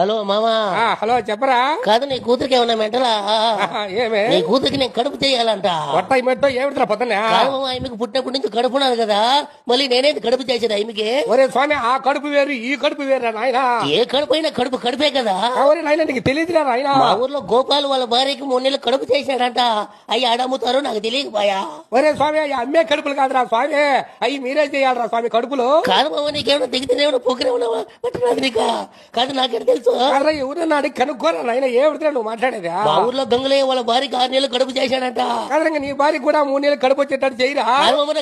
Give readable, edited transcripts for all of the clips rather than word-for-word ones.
Hello మామా. Hello చెప్పరా. కాదు నీ కూతురికి ఏమన్నా మెంటలా? ఏమే నీ కూతురికి నేను కడుపు చేయాలంట. కొత్త మెట్టో ఏమిట్రా పొద్దున్న. ఆమెకు పుట్టినప్పటి నుంచి కడుపు ఉన్నది కదా, మళ్ళీ నేనేది కడుపు చేసేది ఆమెకి? ఒరే స్వామి, ఆ కడుపు వేరు ఈ కడుపు వేరు నాయన. ఏ కడుపు అయినా కడుపు కడుపే కదా. ఒరే నాయన, నీకు తెలియదురా నాయన. మా ఊర్లో గోపాల్ వాళ్ళ భార్యకి 3 నెలలు కడుపు చేశాడంట. అయ్యి ఆడమ్ముతారు, నాకు తెలియకపోయా. ఒరే స్వామి, అవి అమ్మే కడుపులు కాదురా స్వామి, అవి మీరే చేయాలరా స్వామి కడుపులు. కాదు మామ, నీకేమైనా దిగితేనేమన్నా పొగరేమన్నా పట్టినది నీకు? కాదు నాకేం తెలుసు. ఎవరన్నా అడిగి కనుక్కోరా నాయన, ఏమిటిరా నువ్వు మాట్లాడేదా? మా ఊర్లో గంగులయ్య వాళ్ళ భార్యకి 6 నెలలు కడుపు చేశాడంట. కాదు, నీ భార్య కూడా 3 నెలలు కడుపు వచ్చేటట్టు చేయరా.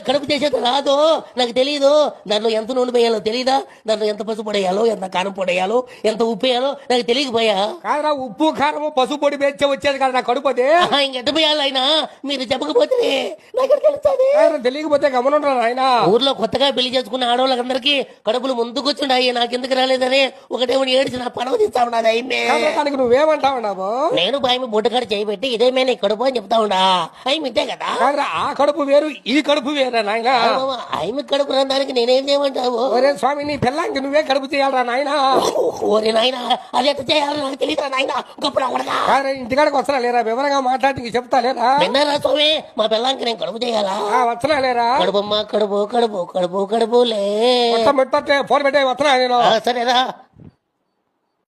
కడుపు చేసేది రాదు, నాకు తెలియదు. దాంట్లో ఎంత నూనె వేయాలో తెలియదా? దాంట్లో ఎంత పసుపు పొడేయాలో, ఎంత కారం పొడేయాలో, ఎంత ఉప్పు వేయాలో నాకు తెలియకపోయా. కాదురా, ఉప్పు కారం పసుపు పొడి వేస్తే వచ్చేది కదా నా కడుపు. అదే ఇంకెట్ట పోయాలి ఆయన, మీరు చెప్పకపోతే నాకు తెలుస్తుంది. తెలియకపోతే గమనుండ్రా నాయన. ఊర్లో కొత్తగా పెళ్లి చేసుకున్న ఆడవాళ్ళందరికీ కడుపులు ముందుకొచ్చుండాయి, నాకెందుకు రాలేదని ఒకటేమని ఏడిచి నా పడవ తీస్తా ఉన్నాడు ఆయన్ని. నువ్వేమంటావు? నేను బాయ్ బుట్టకాడ చేయబెట్టి ఇదేమే నీ కడుపు అని చెప్తా ఉండా. అయి మిట్టే కదా. ఆ కడుపు వేరు ఈ కడుపు వేరా నాయన. ఆయన కడుపు రానికి నేనేం చేయమంటావు? ఒరే స్వామి, నీ పిల్లానికి నువ్వే కడుపు చేయాలరా నాయన. ఓరే నాయన, అది ఎట్ట చేయాలని నాకు తెలియదురా నాయన. గొప్ప ఇంటికాడికి వస్తున్నా లేరా, వివరంగా మాట్లాడి చెప్తా లేరా. విన్నారా స్వామి, మా పిల్లానికి నేను కడుపు చేయాలా? వస్తున్నా లేరా. కడుపమ్మా, కడుపు కడుపు కడుపు కడుపులే. ఫోన్ పెట్టే వస్తున్నా నేను. సరేరా.